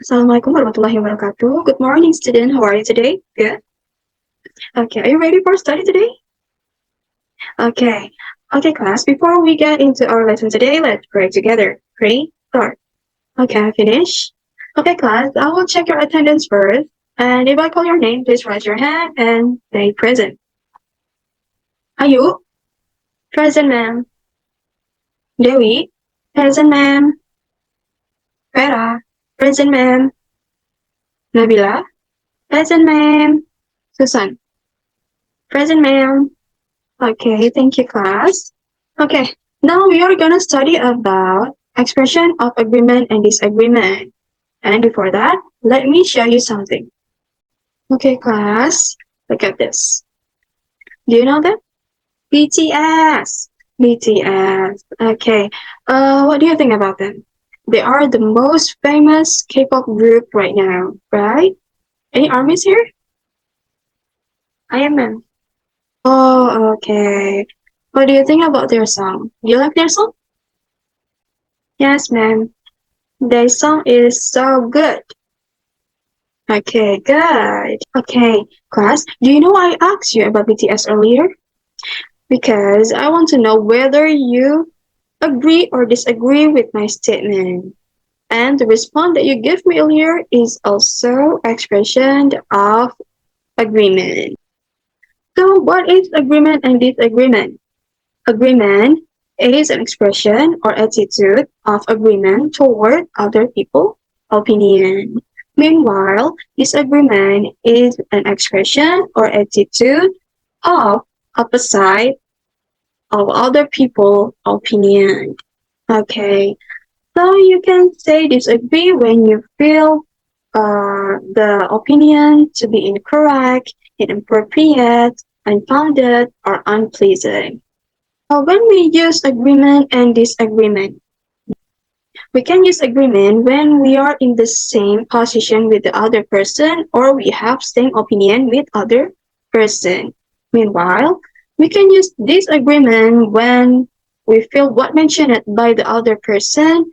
Assalamualaikum warahmatullahi wabarakatuh. Good morning, student. How are you today? Good. Okay, are you ready for study today? Okay. Okay, class. Before we get into our lesson today, let's pray together. Pray, start. Okay, finish. Okay, class. I will check your attendance first. And if I call your name, please raise your hand and say present. Ayu? Present, ma'am. Dewi? Present, ma'am. Vera? Present, ma'am. Nabila? Present, ma'am. Susan? Present, ma'am. Okay, thank you, class. Okay, now we are gonna study about expression of agreement and disagreement. And before that, let me show you something. Okay, class, look at this. Do you know that? BTS. BTS. Okay. What do you think about them? They are the most famous K-pop group right now, right? Any armies here? I am. Oh, okay. What do you think about their song? Do you like their song? Yes, ma'am. Their song is so good. Okay, good. Okay, class, do you know I asked you about BTS earlier? Because I want to know whether you agree or disagree with my statement. And the response that you gave me earlier is also expression of agreement. So what is agreement and disagreement? Agreement is an expression or attitude of agreement toward other people's opinion. Meanwhile, disagreement is an expression or attitude of opposite of other people's opinion. Okay, so you can say disagree when you feel the opinion to be incorrect, inappropriate, unfounded, or unpleasant. When we use agreement and disagreement, we can use agreement when we are in the same position with the other person or we have same opinion with other person. Meanwhile, we can use disagreement when we feel what mentioned by the other person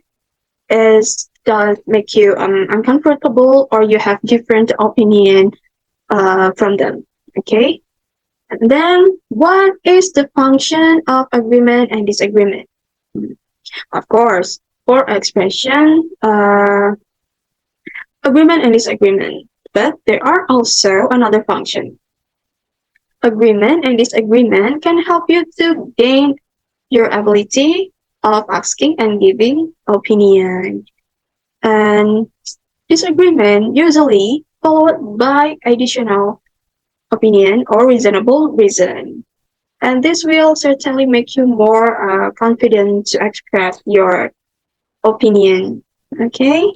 is does make you uncomfortable or you have different opinion from them. Okay. And then, what is the function of agreement and disagreement? Of course, for expression, agreement and disagreement. But there are also another function. Agreement and disagreement can help you to gain your ability of asking and giving opinion. And disagreement usually followed by additional opinion or reasonable reason. And this will certainly make you more confident to express your opinion. Okay.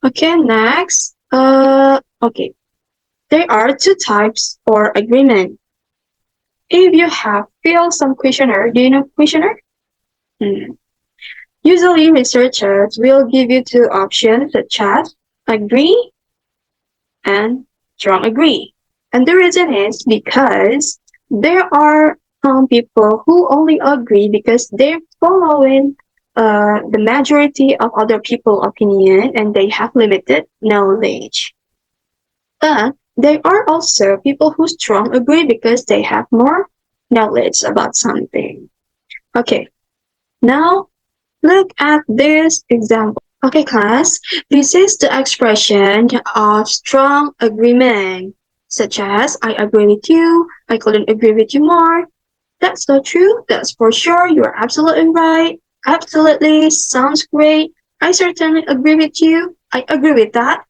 Okay. Next. Okay. There are two types for agreement. If you have filled some questionnaire, do you know questionnaire? Usually, researchers will give you two options such as agree and strong agree. And the reason is because there are some people who only agree because they're following the majority of other people's opinion and they have limited knowledge. But there are also people who strong agree because they have more knowledge about something. Okay, now look at this example. Okay, class, this is the expression of strong agreement, such as I agree with you, I couldn't agree with you more. That's so true, that's for sure, you're absolutely right. Absolutely, sounds great. I certainly agree with you. I agree with that.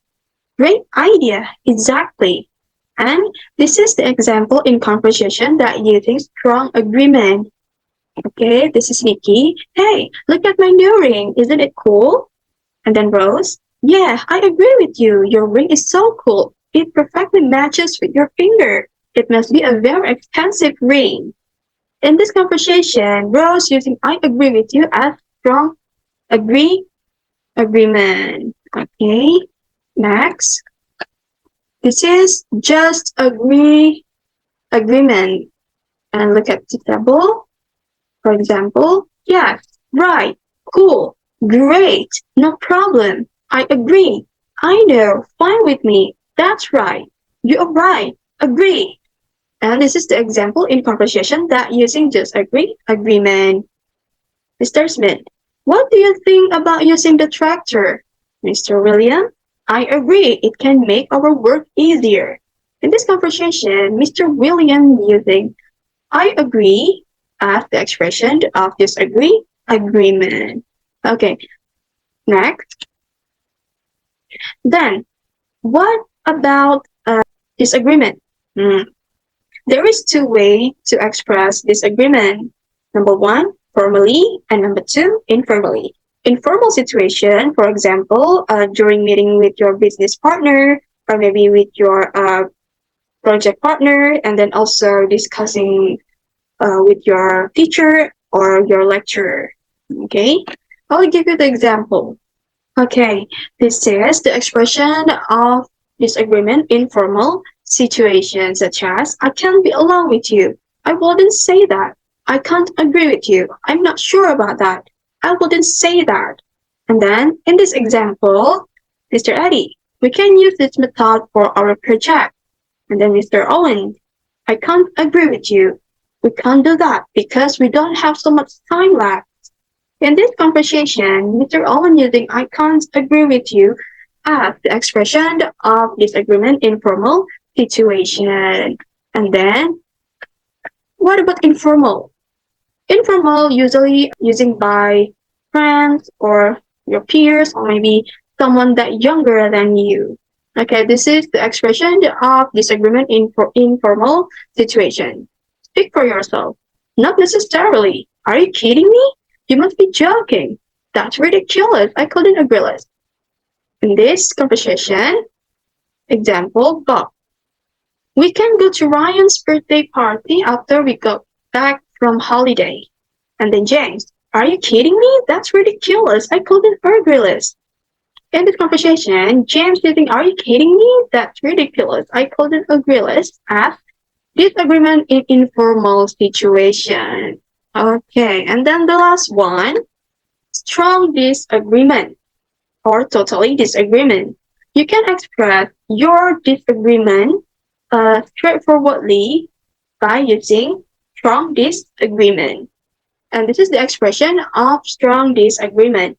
Great idea, exactly. And this is the example in conversation that using strong agreement. Okay, this is Nikki. Hey, look at my new ring. Isn't it cool? And then Rose, yeah, I agree with you. Your ring is so cool. It perfectly matches with your finger. It must be a very expensive ring. In this conversation, Rose using I agree with you as strong agreement. Okay, next. This is just agreement. And look at the table. For example, yes, right, cool, great, no problem. I agree. I know. Fine with me. That's right. You're right. Agree. And this is the example in conversation that using just agree, agreement. Mr. Smith, what do you think about using the tractor? Mr. William, I agree. It can make our work easier. In this conversation, Mr. William using I agree as the expression of disagree, agreement. Okay, next. Then, what about disagreement? Hmm. There is two ways to express disagreement. Number one, formally, and number two, informally. Informal situation, for example, during meeting with your business partner or maybe with your project partner, and then also discussing with your teacher or your lecturer. Okay, I'll give you the example. Okay, this is the expression of disagreement in formal situations such as I can't be alone with you. I wouldn't say that. I can't agree with you. I'm not sure about that. I wouldn't say that. And then in this example, Mr. Eddie, we can use this method for our project. And then Mr. Owen, I can't agree with you. We can't do that because we don't have so much time left. In this conversation, Mr. Owen using I can't agree with you as the expression of disagreement in formal situation. And then, what about informal? Informal usually using by friends or your peers or maybe someone that younger than you. Okay, this is the expression of disagreement in informal situation. Speak for yourself. Not necessarily. Are you kidding me? You must be joking. That's ridiculous. I couldn't agree less. In this conversation, example, Bob. We can go to Ryan's birthday party after we go back from holiday. And then James, are you kidding me? That's ridiculous. I couldn't agree less. In this conversation, James using are you kidding me? That's ridiculous. I couldn't agree less as disagreement in informal situation. Okay, and then the last one, strong disagreement or totally disagreement. You can express your disagreement straightforwardly by using strong disagreement. And this is the expression of strong disagreement.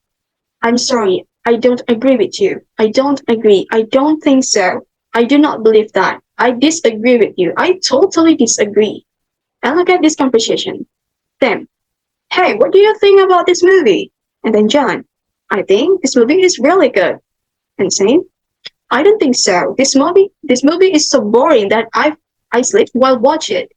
I'm sorry, I don't agree with you. I don't agree. I don't think so. I do not believe that. I disagree with you. I totally disagree. And look at this conversation. Them, hey, what do you think about this movie? And then John, I think this movie is really good. And Sam, I don't think so. This movie is so boring that I sleep while watch it.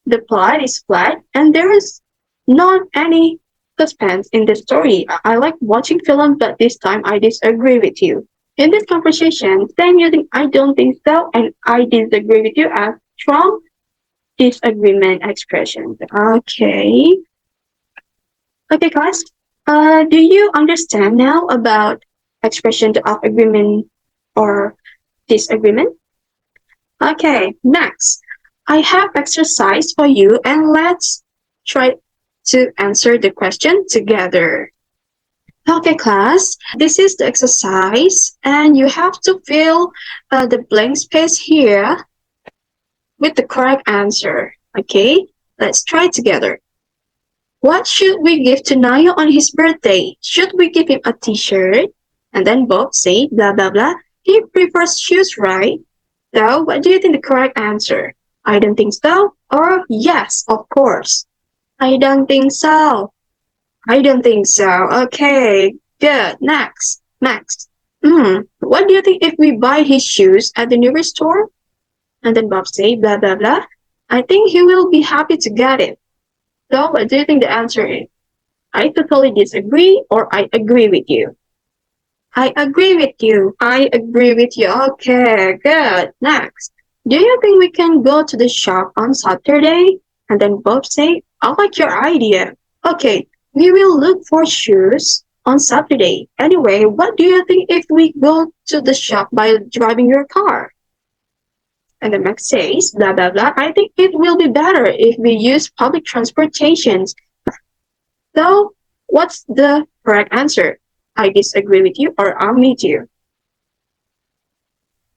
The plot is flat and there is not any suspense in the story. I like watching film, but this time I disagree with you. In this conversation, Sam using I don't think so and I disagree with you as strong disagreement expressions. Okay. Okay, guys. Do you understand now about expression of agreement or disagreement? Okay, next. I have exercise for you and let's try to answer the question together. Okay, class, this is the exercise and you have to fill the blank space here with the correct answer. Okay, let's try together. What should we give to Nayo on his birthday? Should we give him a t-shirt? And then Bob said, blah, blah, blah. He prefers shoes, right? So, what do you think the correct answer? I don't think so. Or yes, of course. I don't think so. I don't think so. Okay, good. Next. What do you think if we buy his shoes at the nearest store? And then Bob said, blah, blah, blah. I think he will be happy to get it. So, what do you think the answer is? I totally disagree or I agree with you? I agree with you. I agree with you. Okay, good. Next. Do you think we can go to the shop on Saturday? And then Bob say, I like your idea. Okay, we will look for shoes on Saturday. Anyway, what do you think if we go to the shop by driving your car? And then Max says, blah, blah, blah. I think it will be better if we use public transportations. So, what's the correct answer? I disagree with you or I'm with you.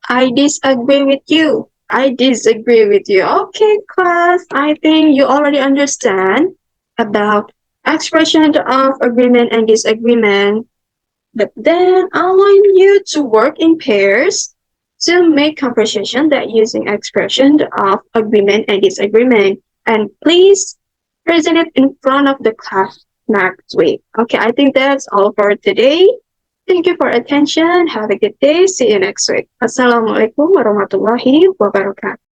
I disagree with you. I disagree with you. Okay, class. I think you already understand about expression of agreement and disagreement. But then I want you to work in pairs to make conversation that using expression of agreement and disagreement. And please present it in front of the class next week. Okay, I think that's all for today. Thank you for attention. Have a good day. See you next week. Assalamualaikum warahmatullahi wabarakatuh.